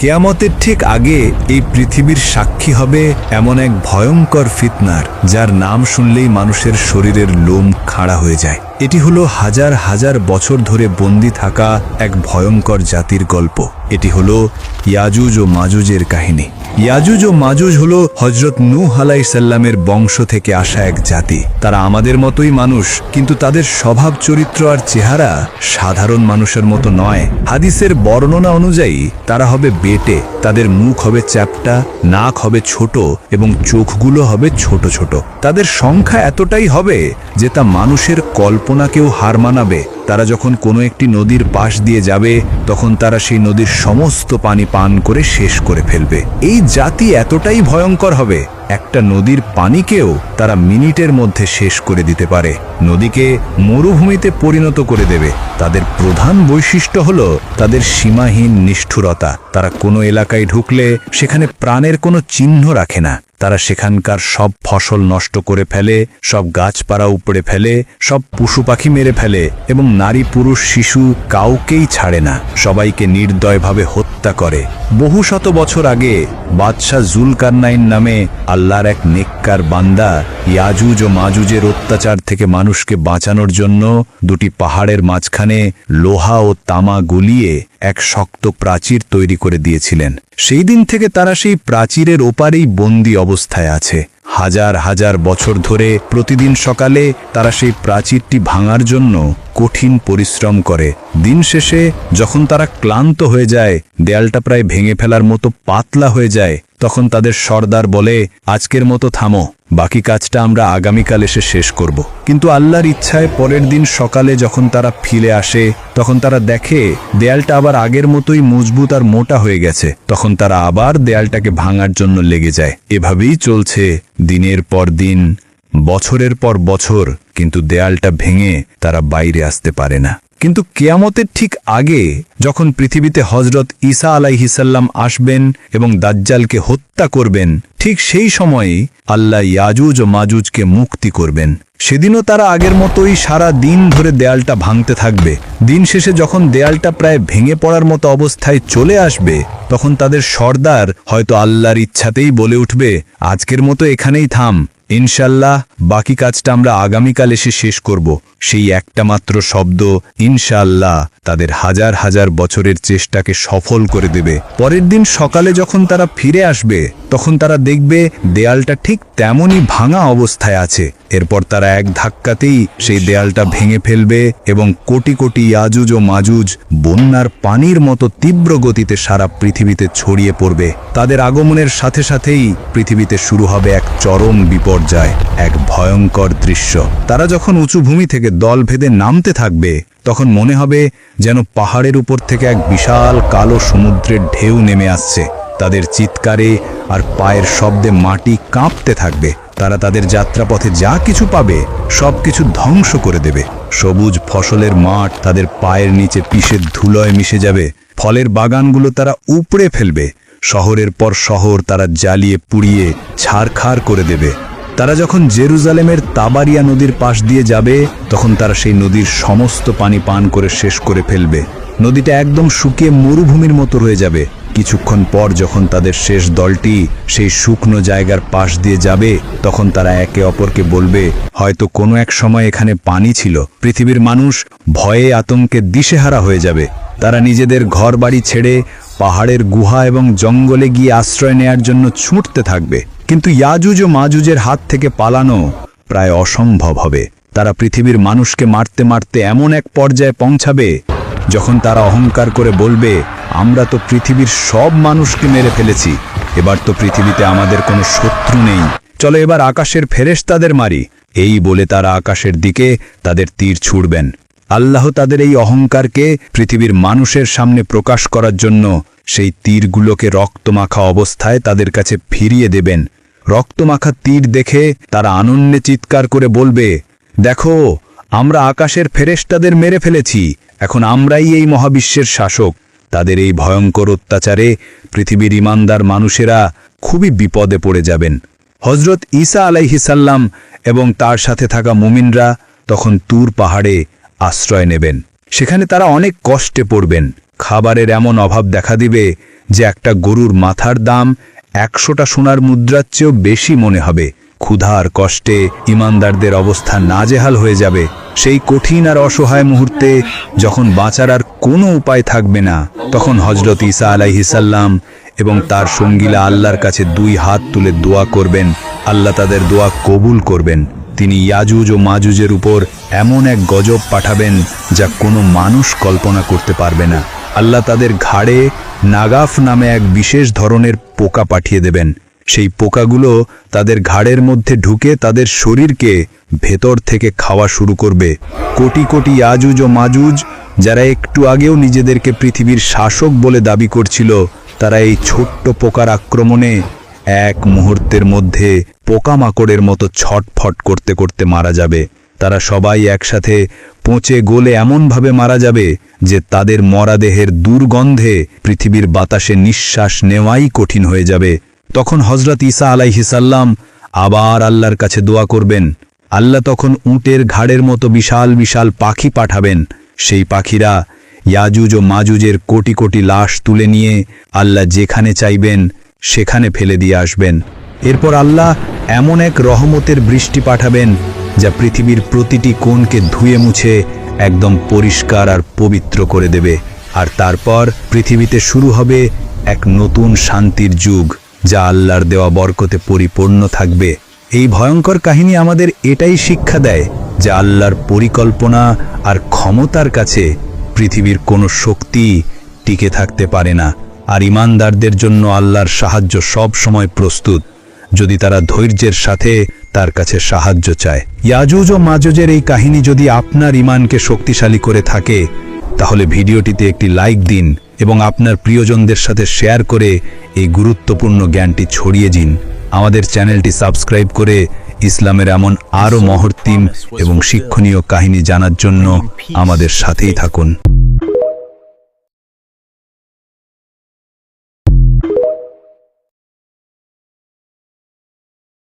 কিয়ামতের ঠিক আগে এই পৃথিবীর সাক্ষী হবে এমন এক ভয়ঙ্কর ফিতনার, যার নাম শুনলেই মানুষের শরীরের লোম খাড়া হয়ে যায়। এটি হলো হাজার হাজার বছর ধরে বন্দী থাকা এক ভয়ঙ্কর জাতির গল্প। এটি হলো ইয়াজুজ ও মাজুজের কাহিনী। ইয়াজুজ ও মাজুজ হলো হযরত নূহ আলাইহিস সালামের বংশ থেকে আসা এক জাতি। তারা আমাদের মতোই মানুষ, কিন্তু তাদের স্বভাব চরিত্র আর চেহারা সাধারণ মানুষের মতো নয়। হাদিসের বর্ণনা অনুযায়ী তারা হবে বেটে, তাদের মুখ হবে চ্যাপ্টা, নাক হবে ছোট এবং চোখগুলো হবে ছোট ছোট। তাদের সংখ্যা এতটাই হবে যে তা মানুষের কল্পনাকেও হার মানাবে। তারা যখন কোনো একটি নদীর পাশ দিয়ে যাবে, তখন তারা সেই নদীর সমস্ত পানি পান করে শেষ করে ফেলবে। এই জাতি এতটাই ভয়ঙ্কর হবে, একটা নদীর পানিকেও তারা মিনিটের মধ্যে শেষ করে দিতে পারে, নদীকে মরুভূমিতে পরিণত করে দেবে। তাদের প্রধান বৈশিষ্ট্য হলো তাদের সীমাহীন নিষ্ঠুরতা। তারা কোনো এলাকায় ঢুকলে সেখানে প্রাণের কোনো চিহ্ন রাখে না। তারা সেখানকার সব ফসল নষ্ট করে ফেলে, সব গাছপালা উপড়ে ফেলে, সব পশু পাখি মেরে ফেলে এবং নারী পুরুষ শিশু কাউকেই ছাড়ে না। সবাইকে নির্দয়ভাবে হত্যা করে। বহু শত বছর আগে বাদশাহ জুলকারনাইন নামে আল্লাহর এক নেককার বান্দা ইয়াজুজ ও মাজুজের অত্যাচার থেকে মানুষকে বাঁচানোর জন্য দুটি পাহাড়ের মাঝখানে লোহা ও তামা গুলিয়ে এক শক্ত প্রাচীর তৈরি করে দিয়েছিলেন। সেই দিন থেকে তারা সেই প্রাচীরের ওপারেই বন্দী অবস্থায় আছে। হাজার হাজার বছর ধরে প্রতিদিন সকালে তারা সেই প্রাচীরটি ভাঙার জন্য কঠিন পরিশ্রম করে। দিন শেষে যখন তারা ক্লান্ত হয়ে যায়, দেয়ালটা প্রায় ভেঙে ফেলার মতো পাতলা হয়ে যায়, তখন তাদের সর্দার বলে, আজকের মতো থামো, বাকি কাজটা আমরা আগামীকাল এসে শেষ করব। কিন্তু আল্লাহর ইচ্ছায় পরের দিন সকালে যখন তারা ফিরে আসে, তখন তারা দেখে দেয়ালটা আবার আগের মতোই মজবুত আর মোটা হয়ে গেছে। তখন তারা আবার দেয়ালটাকে ভাঙার জন্য লেগে যায়। এভাবেই চলছে দিনের পর দিন, বছরের পর বছর, কিন্তু দেয়ালটা ভেঙে তারা বাইরে আসতে পারে না। কিন্তু কিয়ামতের ঠিক আগে যখন পৃথিবীতে হযরত ঈসা আলাইহিস সালাম আসবেন এবং দাজ্জালকে হত্যা করবেন, ঠিক সেই সময়ে আল্লাহ ইয়াজুজ ও মাজুজকে মুক্তি করবেন। সেদিনও তারা আগের মতোই সারা দিন ধরে দেয়ালটা ভাঙতে থাকবে। দিন শেষে যখন দেয়ালটা প্রায় ভেঙে পড়ার মতো অবস্থায় চলে আসবে, তখন তাদের সর্দার হয়তো আল্লাহর ইচ্ছাতেই বলে উঠবে, আজকের মতো এখানেই থাম, ইনশাল্লাহ বাকি কাজটা আমরা আগামীকাল এসে শেষ করব। সেই একটা মাত্র শব্দ ইনশাআল্লাহ তাদের হাজার হাজার বছরের চেষ্টাকে সফল করে দেবে। পরের দিন সকালে যখন তারা ফিরে আসবে, তখন তারা দেখবে দেয়ালটা ঠিক তেমনই ভাঙা অবস্থায় আছে। এরপর তারা এক ধাক্কাতেই সেই দেয়ালটা ভেঙে ফেলবে এবং কোটি কোটি ইয়াজুজ ও মাজুজ বন্যার পানির মতো তীব্র গতিতে সারা পৃথিবীতে ছড়িয়ে পড়বে। তাদের আগমনের সাথে সাথেই পৃথিবীতে শুরু হবে এক চরম বিপর্যয়, এক ভয়ঙ্কর দৃশ্য। তারা যখন উঁচু ভূমি থেকে দল ভেদে নামতে থাকবে, তখন মনে হবে যেন পাহাড়ের উপর থেকে এক বিশাল কালো সমুদ্রের ঢেউ নেমে আসছে। তাদের চিৎকারে আর পায়ের শব্দে মাটি কাঁপতে থাকবে। তারা তাদের যাত্রাপথে যা কিছু পাবে সবকিছু ধ্বংস করে দেবে। সবুজ ফসলের মাঠ তাদের পায়ের নিচে পিষে ধুলোয় মিশে যাবে। ফলের বাগানগুলো তারা উপড়ে ফেলবে। শহরের পর শহর তারা জ্বালিয়ে পুড়িয়ে ছারখার করে দেবে। তারা যখন জেরুজালেমের তাবারিয়া নদীর পাশ দিয়ে যাবে, তখন তারা সেই নদীর সমস্ত পানি পান করে শেষ করে ফেলবে। নদীটা একদম শুকিয়ে মরুভূমির মতো রয়ে যাবে। কিছুক্ষণ পর যখন তাদের শেষ দলটি সেই শুকনো জায়গার পাশ দিয়ে যাবে, তখন তারা একে অপরকে বলবে, হয়তো কোনো এক সময় এখানে পানি ছিল। পৃথিবীর মানুষ ভয়ে আতঙ্কে দিশেহারা হয়ে যাবে। তারা নিজেদের ঘর বাড়ি ছেড়ে পাহাড়ের গুহা এবং জঙ্গলে গিয়ে আশ্রয় নেয়ার জন্য ছুটতে থাকবে। কিন্তু ইয়াজুজ ও মাজুজের হাত থেকে পালানো প্রায় অসম্ভব হবে। তারা পৃথিবীর মানুষকে মারতে মারতে এমন এক পর্যায়ে পৌঁছাবে যখন তারা অহংকার করে বলবে, আমরা তো পৃথিবীর সব মানুষকে মেরে ফেলেছি, এবার তো পৃথিবীতে আমাদের কোনো শত্রু নেই, চলো এবার আকাশের ফেরেশতাদের মারি। এই বলে তারা আকাশের দিকে তাদের তীর ছুড়বেন। আল্লাহ তাদের এই অহংকারকে পৃথিবীর মানুষের সামনে প্রকাশ করার জন্য সেই তীরগুলোকে রক্তমাখা অবস্থায় তাদের কাছে ফিরিয়ে দেবেন। রক্তমাখা তীর দেখে তারা আনন্দে চিৎকার করে বলবে, দেখো, আমরা আকাশের ফেরেশতাদের মেরে ফেলেছি, এখন আমরাই এই মহাবিশ্বের শাসক। তাদের এই ভয়ঙ্কর অত্যাচারে পৃথিবীর ঈমানদার মানুষেরা খুবই বিপদে পড়ে যাবেন। হযরত ঈসা আলাইহিস সালাম এবং তার সাথে থাকা মুমিনরা তখন তুর পাহাড়ে আশ্রয় নেবেন। সেখানে তারা অনেক কষ্টে পড়বেন। খাবারের এমন অভাব দেখা দিবে যে একটা গরুর মাথার দাম 100টা সোনার মুদ্রার চেয়েও বেশি মনে হবে। ক্ষুধা আর কষ্টে ইমানদারদের অবস্থা নাজেহাল হয়ে যাবে। সেই কঠিন আর অসহায় মুহূর্তে যখন বাঁচার আর কোনো উপায় থাকবে না, তখন হযরত ঈসা আলাইহিস সালাম এবং তার সঙ্গীরা আল্লাহর কাছে 2 হাত তুলে দোয়া করবেন। আল্লাহ তাদের দোয়া কবুল করবেন। তিনি ইয়াজুজ ও মাজুজের উপর এমন এক গজব পাঠাবেন যা কোনো মানুষ কল্পনা করতে পারবে না। আল্লাহ তাদের ঘাড়ে নাগাফ নামে এক বিশেষ ধরনের পোকা পাঠিয়ে দেবেন। সেই পোকাগুলো তাদের ঘাড়ের মধ্যে ঢুকে তাদের শরীরকে ভেতর থেকে খাওয়া শুরু করবে। কোটি কোটি ইয়াজুজ ও মাজুজ, যারা একটু আগেও নিজেদেরকে পৃথিবীর শাসক বলে দাবি করছিল, তারা এই ছোট্ট পোকার আক্রমণে এক মুহূর্তের মধ্যে পোকামাকড়ের মতো ছটফট করতে করতে মারা যাবে। তারা সবাই একসাথে পচে গলে এমনভাবে মারা যাবে যে তাদের মরাদেহের দুর্গন্ধে পৃথিবীর বাতাসে নিঃশ্বাস নেওয়াই কঠিন হয়ে যাবে। তখন হযরত ঈসা আলাইহিস সালাম আবার আল্লাহর কাছে দোয়া করবেন। আল্লাহ তখন উটের ঘাড়ের মতো বিশাল বিশাল পাখি পাঠাবেন। সেই পাখিরা ইয়াজুজ ও মাজুজের কোটি কোটি লাশ তুলে নিয়ে আল্লাহ যেখানে চাইবেন সেখানে ফেলে দিয়ে আসবেন। এরপর আল্লাহ এমন এক রহমতের বৃষ্টি পাঠাবেন যা পৃথিবীর প্রতিটি কোণকে ধুয়ে মুছে একদম পরিষ্কার আর পবিত্র করে দেবে। আর তারপর পৃথিবীতে শুরু হবে এক নতুন শান্তির যুগ, যা আল্লাহর দেওয়া বরকতে পরিপূর্ণ থাকবে। এই ভয়ঙ্কর কাহিনী আমাদের এটাই শিক্ষা দেয় যে আল্লাহর পরিকল্পনা আর ক্ষমতার কাছে পৃথিবীর কোনো শক্তি টিকে থাকতে পারে না। আর ইমানদারদের জন্য আল্লাহর সাহায্য সব সময় প্রস্তুত, যদি তারা ধৈর্যের সাথে তার কাছে সাহায্য চায়। ইয়াজুজ ও মাজুজের এই কাহিনী যদি আপনার ঈমানকে শক্তিশালী করে থাকে, তাহলে ভিডিওটিতে একটি লাইক দিন এবং আপনার প্রিয়জনদের সাথে শেয়ার করে এই গুরুত্বপূর্ণ জ্ঞানটি ছড়িয়ে দিন। আমাদের চ্যানেলটি সাবস্ক্রাইব করে ইসলামের এমন আরও মহর্তিম এবং শিক্ষণীয় কাহিনী জানার জন্য আমাদের সাথেই থাকুন।